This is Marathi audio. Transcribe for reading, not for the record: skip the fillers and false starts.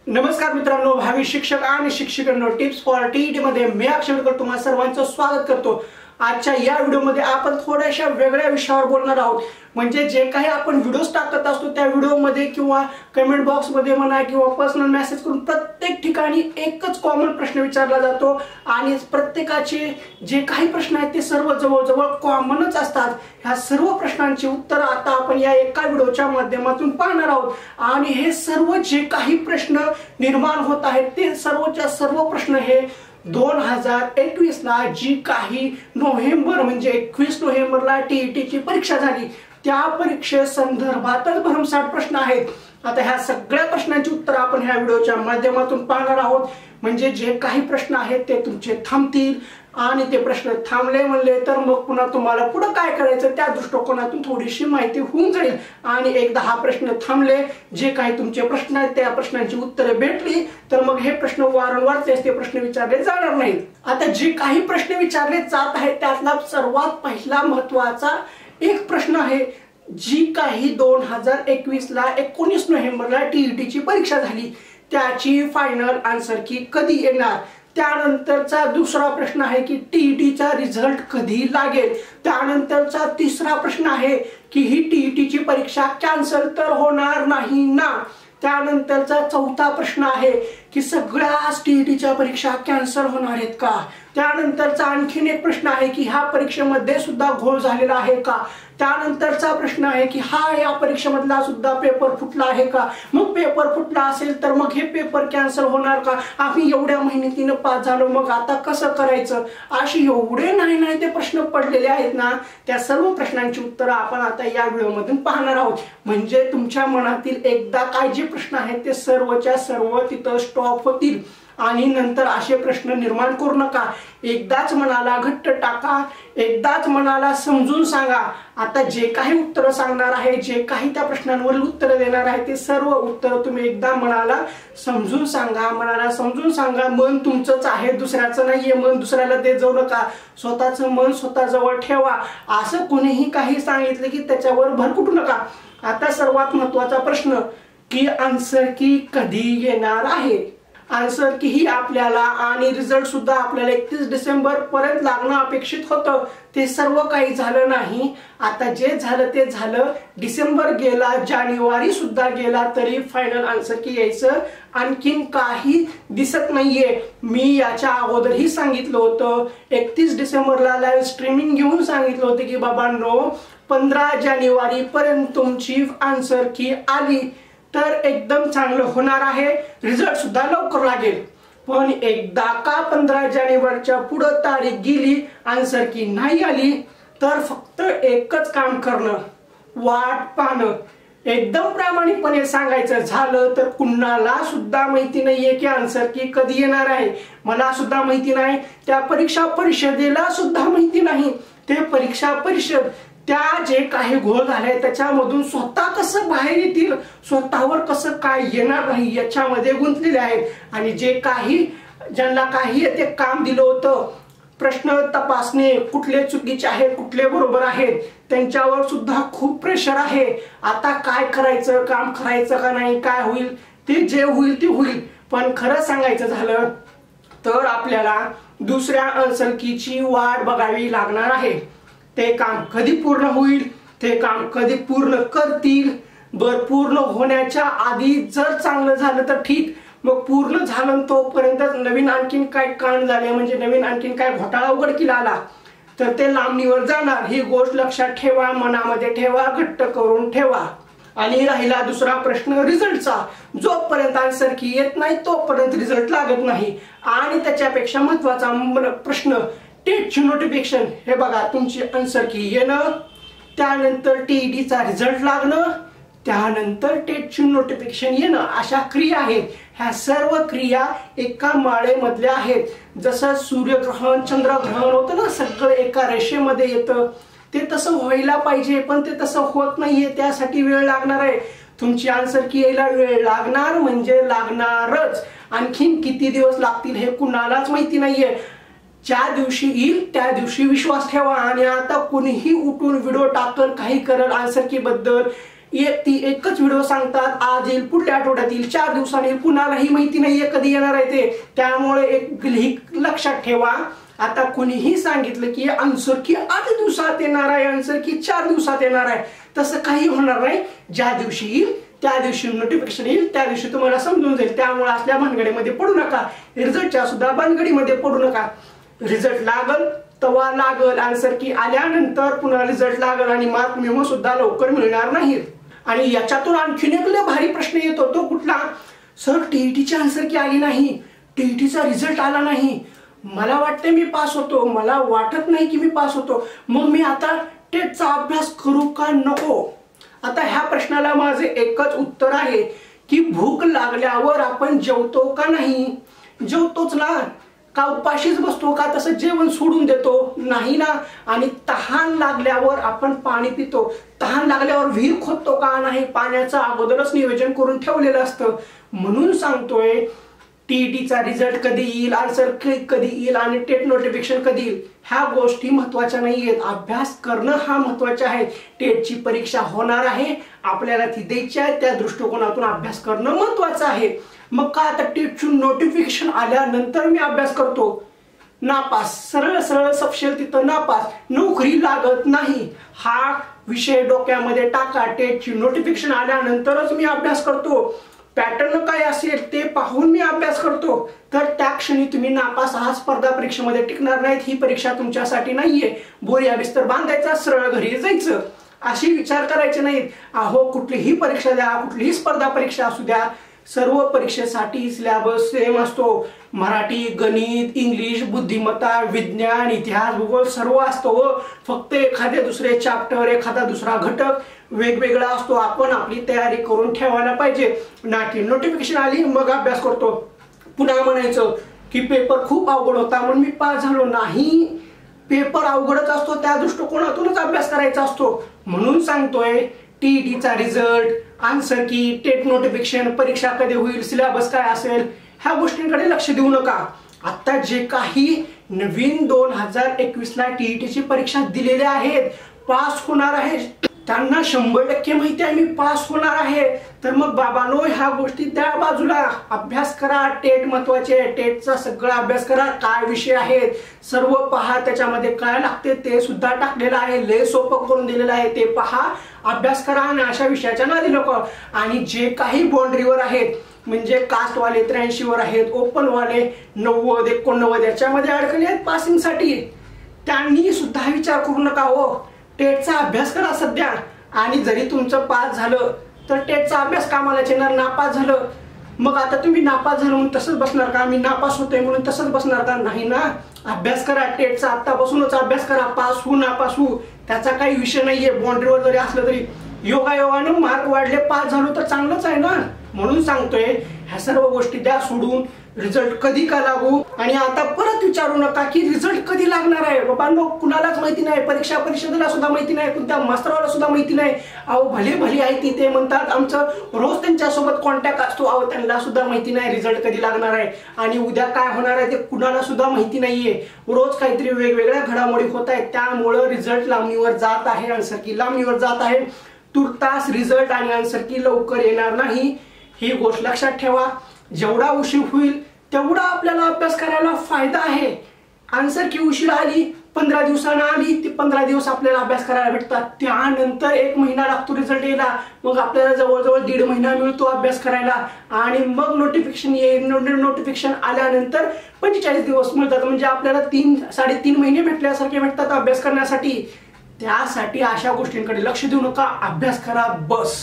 नमस्कार मित्रांनो, भावी शिक्षक आणि शिक्षकांनो, टिप्स फॉर टीईटी मध्ये मी अक्षय तुम्हा सर्वांचं स्वागत करतो। आजच्या या व्हिडिओमध्ये आपण थोड्याशा वेगळ्या विषयावर बोलणार आहोत। म्हणजे जे काही आपण व्हिडिओज टाकत असतो त्या व्हिडिओमध्ये किंवा कमेंट बॉक्स मध्ये म्हणा किंवा पर्सनल मेसेज करून प्रत्येक ठिकाणी एकच कॉमन प्रश्न विचारला जातो आणि प्रत्येकाचे जे काही प्रश्न आहेत ते सर्व जवळजवळ कॉमनच असतात। ह्या सर्व प्रश्नांची उत्तर आता आपण या एका व्हिडिओच्या माध्यमातून पाहणार आहोत आणि हे सर्व जे काही प्रश्न निर्माण होत आहेत ते सर्वच्या सर्व प्रश्न हे 2021 ला जी काही नोव्हेंबर म्हणजे 21 नोव्हेंबरला टीईटीची परीक्षा झाली त्या परीक्षे संदर्भातच भरमसाठ प्रश्न आहेत। आता ह्या सगळ्या प्रश्नांची उत्तर आपण ह्या व्हिडिओच्या माध्यमातून पाहणार आहोत। म्हणजे जे काही प्रश्न आहेत ते तुमचे थांबतील आणि ते प्रश्न थांबले म्हणले तर मग पुन्हा तुम्हाला पुढे काय करायचं त्या दृष्टिकोनातून थोडीशी माहिती होऊन जाईल। आणि एकदा हा प्रश्न थांबले, जे काही तुमचे प्रश्न आहेत त्या प्रश्नांची उत्तरे भेटली तर मग हे प्रश्न वारंवार तेच ते प्रश्न विचारले जाणार नाहीत। आता जे काही प्रश्न विचारले जात आहेत त्यातला सर्वात पहिला महत्त्वाचा एक प्रश्न आहे, जी काही 2021 ला 19 नोव्हेंबरला टीईटीची परीक्षा झाली त्याची फायनल आन्सर की कधी येणार। त्यानंतरचा दुसरा प्रश्न आहे की टीईटीचा रिझल्ट कधी लागेल। त्यानंतरचा तिसरा प्रश्न आहे की ही टीईटीची परीक्षा कॅन्सल तर होणार नाही ना। त्यानंतरचा चौथा प्रश्न आहे की सगळ्याच टीईटीच्या परीक्षा कॅन्सल होणार आहेत का। त्यानंतरचा आणखीन एक प्रश्न आहे की ह्या परीक्षेमध्ये सुद्धा घोळ झालेला आहे का। त्यानंतरचा प्रश्न आहे की या परीक्षेमधला सुद्धा पेपर फुटला आहे का। मग पेपर फुटला असेल तर मग हे पेपर कॅन्सल होणार का। आम्ही एवढ्या मेहनतीने पास झालो मग आता कसं करायचं। अशी एवढे नाही ते प्रश्न पडलेले आहेत ना, त्या सर्व प्रश्नांची उत्तरं आपण आता या व्हिडिओमधून पाहणार आहोत। म्हणजे तुमच्या मनातील एकदा काय जे प्रश्न आहेत ते सर्वच्या सर्व तिथं स्टॉप होतील आणि नंतर असे प्रश्न निर्माण करू नका। एकदाच मनाला घट्ट टाका, एकदाच मनाला समजून सांगा। आता जे काही उत्तर सांगणार आहे, जे काही त्या प्रश्नांवरील उत्तर देणार आहे ते सर्व उत्तर तुम्ही एकदा मनाला समजून सांगा। मनाला समजून सांगा, मन तुमचंच आहे, दुसऱ्याचं नाहीये। मन दुसऱ्याला देत जाऊ नका, स्वतःचं मन स्वतःजवळ ठेवा। असं कोणीही काही सांगितलं की त्याच्यावर भरकटू नका। आता सर्वात महत्त्वाचा प्रश्न की आन्सर की कधी येणार आहे। आन्सर की ही आपल्याला आणि रिझल्ट सुद्धा आपल्याला 31 डिसेंबर पर्यंत लागणं अपेक्षित होतं। ते सर्व काही झालं नाही। आता जे झालं ते झालं, डिसेंबर गेला, जानेवारी सुद्धा गेला तरी फायनल आन्सर की यायचं आणखीन काही दिसत नाहीये। मी याच्या अगोदरही सांगितलं होतं, 31 डिसेंबरला लाईव्ह स्ट्रीमिंग घेऊन सांगितलं होतं की बाबांनो 15 जानेवारी पर्यंत तुमची आन्सर की आली तर एकदम चांगलं होणार आहे, रिझल्ट सुद्धा लवकर लागेल। पण एकदा का 15 जानेवारीच्या पुढे तारीख गेली, आन्सर की नाही आली तर फक्त एकच काम करणं, वाट पाहणं। एकदम प्रामाणिकपणे सांगायचं झालं तर कुणाला सुद्धा माहिती नाहीये की आन्सर की कधी येणार आहे। मला सुद्धा माहिती नाही, त्या परीक्षा परिषदेला सुद्धा माहिती नाही। ते परीक्षा परिषद त्या जे काही घोळ झाले त्याच्यामधून स्वतः कसं बाहेर येतील, स्वतःवर कसं काय येणार नाही याच्यामध्ये गुंतलेले आहेत। आणि जे काही ज्यांना काही ते काम दिलं होतं, प्रश्न तपासणे, कुठले चुकीचे आहेत कुठले बरोबर आहेत, त्यांच्यावर सुद्धा खूप प्रेशर आहे। आता काय करायचं, काम करायचं का नाही, काय होईल ते जे होईल ते होईल। पण खरं सांगायचं झालं तर आपल्याला दुसऱ्या आन्सर कीची वाट बघावी लागणार आहे। ते काम कधी पूर्ण होईल, ते काम कधी पूर्ण करतील। पूर्ण होण्याच्या आधी जर चांगलं झालं तर ठीक, मग पूर्ण झालं तोपर्यंत नवीन आणखीन काय कांड झाले म्हणजे नवीन आणखीन काय घोटाळा उघडकीला आला तर ते लांबणीवर जाणार। ही गोष्ट लक्षात ठेवा, मनामध्ये ठेवा, घट्ट करून ठेवा। आणि राहिला दुसरा प्रश्न रिझल्टचा, जोपर्यंत आन्सर की येत नाही तोपर्यंत रिझल्ट लागत नाही। आणि त्याच्यापेक्षा महत्त्वाचा प्रश्न टेटची नोटिफिकेशन। हे बघा, तुमची आन्सर की येणं, त्यानंतर टीईटीचा रिझल्ट लागणं, त्यानंतर टेटची नोटिफिकेशन येणं, अशा क्रिया आहेत। ह्या सर्व क्रिया एका माळेमधल्या आहेत। जसं सूर्यग्रहण चंद्रग्रहण होतं ना, सगळं एका रेषेमध्ये येतं, ते तसं व्हायला पाहिजे पण ते तसं होत नाहीये, त्यासाठी वेळ लागणार आहे। तुमची आन्सर की यायला वेळ लागणार म्हणजे लागणारच। आणखीन किती दिवस लागतील हे कुणालाच माहिती नाहीये। ज्या दिवशी येईल त्या दिवशी विश्वास ठेवा। आणि आता कुणीही उठून व्हिडिओ टाकल, काही करल आन्सर की बद्दल एकच व्हिडिओ सांगतात, आज येईल, पुढल्या आठवड्यात येईल, 4 दिवसांनी येईल, कुणालाही माहिती नाहीये कधी येणार आहे ते. त्यामुळे एक लक्षात ठेवा, आता कोणीही सांगितलं की आन्सर की 8 दिवसात येणार आहे, आन्सर की 4 दिवसात येणार आहे, तसं काही होणार नाही. ज्या दिवशी येईल त्या दिवशी नोटिफिकेशन येईल, त्या दिवशी तुम्हाला समजून जाईल. त्यामुळे असल्या भानगडीमध्ये पडू नका, रिझल्टच्या सुद्धा भानगडीमध्ये पडू नका. रिझल्ट लागल तवा लागल, आन्सर की आल्यानंतर पुन्हा रिझल्ट लागल आणि मार्क मेमो सुद्धा लवकर मिळणार नाहीत. आणि याच्यातून आणखीन एक लय भारी प्रश्न येतो, तो कुठला? सर टीईटीची आन्सर की आली नाही, टीईटीचा रिझल्ट आला नाही, मला वाटते मी पास होतो, मला वाटत नाही की मी पास होतो, मग मी आता टेटचा अभ्यास करू का नको? आता ह्या प्रश्नाला माझे एकच उत्तर आहे की भूक लागल्यावर आपण जेवतो का नाही? जेवतोच ना. का उपाशीच बसतो का? तसं जेवण सोडून देतो नाही ना. आणि तहान लागल्यावर आपण पाणी पितो, तहान लागल्यावर विहीर खोदतो का नाही? पाण्याचं अगोदरच नियोजन करून ठेवलेलं असतं. म्हणून सांगतोय, टीईटीचा रिझल्ट कधी येईल, आन्सर कधी येईल आणि टेट नोटिफिकेशन कधी येईल, ह्या गोष्टी महत्वाच्या नाहीयेत. अभ्यास करणं हा महत्वाचा आहे. टेटची परीक्षा होणार आहे, आपल्याला ती द्यायची आहे, त्या दृष्टिकोनातून अभ्यास करणं महत्वाचं आहे. मग का आता टेटची नोटिफिकेशन आल्यानंतर मी अभ्यास करतो, नापास, सरळ सरळ सपशेल तिथं नापास, नोकरी लागत नाही, हा विषय डोक्यामध्ये टाका. टेटची नोटिफिकेशन आल्यानंतरच मी अभ्यास करतो, पॅटर्न काय असेल ते पाहून मी अभ्यास करतो, तर त्या क्षणी तुम्ही नापास आहात, स्पर्धा परीक्षेमध्ये टिकणार नाहीत. ही परीक्षा तुमच्यासाठी नाहीये. बोरिया बिस्तर बांधायचा, सरळ घरी जायचं, अशी विचार करायचे नाहीत. अहो, कुठलीही परीक्षा द्या, कुठलीही स्पर्धा परीक्षा असू द्या, सर्व परीक्षेसाठी सिलेबस सेम असतो. मराठी, गणित, इंग्लिश, बुद्धिमत्ता, विज्ञान, इतिहास, भूगोल सर्व असतो. फक्त एखादे दुसरे चॅप्टर, एखादा दुसरा घटक वेगवेगळा असतो. आपण आपली तयारी करून ठेवायला पाहिजे. नाटी नोटिफिकेशन आली मग अभ्यास करतो, पुन्हा म्हणायचं की पेपर खूप अवघड होता म्हणून मी पास झालो नाही. पेपर अवघडच असतो, त्या दृष्टिकोनातूनच अभ्यास करायचा असतो. म्हणून सांगतोय, टीईटीचा रिझल्ट, आन्सर की, टेट नोटिफिकेशन, परीक्षा कधी होईल, सिलेबस काय असेल, ह्या गोष्टींकडे लक्ष देऊ नका. आता जे काही नवीन 2021ला टीईटीची परीक्षा दिलेल्या आहेत, पास होणार आहे, त्यांना 100% माहिती आहे मी पास होणार आहे. तर मग बाबांनो, ह्या गोष्टी त्या बाजूला, अभ्यास करा. टेट महत्वाचे आहे, टेटचा सगळा अभ्यास करा. काय विषय आहेत सर्व पहा, त्याच्यामध्ये काय लागते ते सुद्धा टाकलेलं आहे, लय सोपं करून दिलेलं आहे, ते पहा, अभ्यास करा आणि अशा विषयाच्या नादी नको. आणि जे काही बाउंड्रीवर आहेत, म्हणजे कास्टवाले 83 वर आहेत, ओपनवाले 90, 89 याच्यामध्ये अडकले आहेत पासिंगसाठी, त्यांनी सुद्धा विचार करू नका. हो, टेटचा अभ्यास करा सध्या. आणि जरी तुमचं पास झालं तर टेटचा अभ्यास कामाला येणार. नापास झालं मग आता तुम्ही नापास झालं म्हणून तसंच बसणार का? मी नापास होतोय म्हणून तसंच बसणार का? नाही ना. अभ्यास करा, टेटचा आत्तापासूनच अभ्यास करा. पास हो नापास हो त्याचा काही विषय नाहीये. बाउंड्रीवर जरी असलं तरी योगायोगानं मार्क वाढले, पास झालो तर चांगलंच आहे ना. म्हणून सांगतोय, ह्या सर्व गोष्टी द्या सोडून. रिझल्ट कधी का लागू, आणि आता परत विचारू नका की रिझल्ट कधी लागणार आहे. बाबांनो, कुणालाच माहिती नाही, परीक्षा परिषदेला सुद्धा माहिती नाही, कोणत्या मास्तराला सुद्धा माहिती नाही. अहो, भले भले आहे ती ते म्हणतात, आमचं रोज त्यांच्यासोबत कॉन्टॅक्ट असतो. अहो, त्यांना सुद्धा माहिती नाही रिझल्ट कधी लागणार आहे आणि उद्या काय होणार आहे ते कुणाला सुद्धा माहिती नाहीये. रोज काहीतरी वेगवेगळ्या घडामोडी होत आहेत, त्यामुळं रिझल्ट लांबणीवर जात आहे, आन्सर की लांबणीवर जात आहे. तुर्तास रिझल्ट आणि आन्सर की लवकर येणार नाही, ही गोष्ट लक्षात ठेवा. जेवढा उशीर होईल तेवढा आपल्याला अभ्यास करायला फायदा आहे. आन्सर की उशीर आली, 15 दिवसांना आली, ती 15 दिवस आपल्याला अभ्यास करायला भेटतात. त्यानंतर 1 महिना लागतो रिझल्ट यायला, मग आपल्याला जवळजवळ 1.5 महिना मिळतो अभ्यास करायला. आणि मग नोटिफिकेशन येईल, नोटिफिकेशन आल्यानंतर 45 दिवस मिळतात. म्हणजे आपल्याला 3-3.5 महिने भेटल्यासारखे भेटतात अभ्यास करण्यासाठी. त्यासाठी अशा गोष्टींकडे लक्ष देऊ नका, अभ्यास करा बस.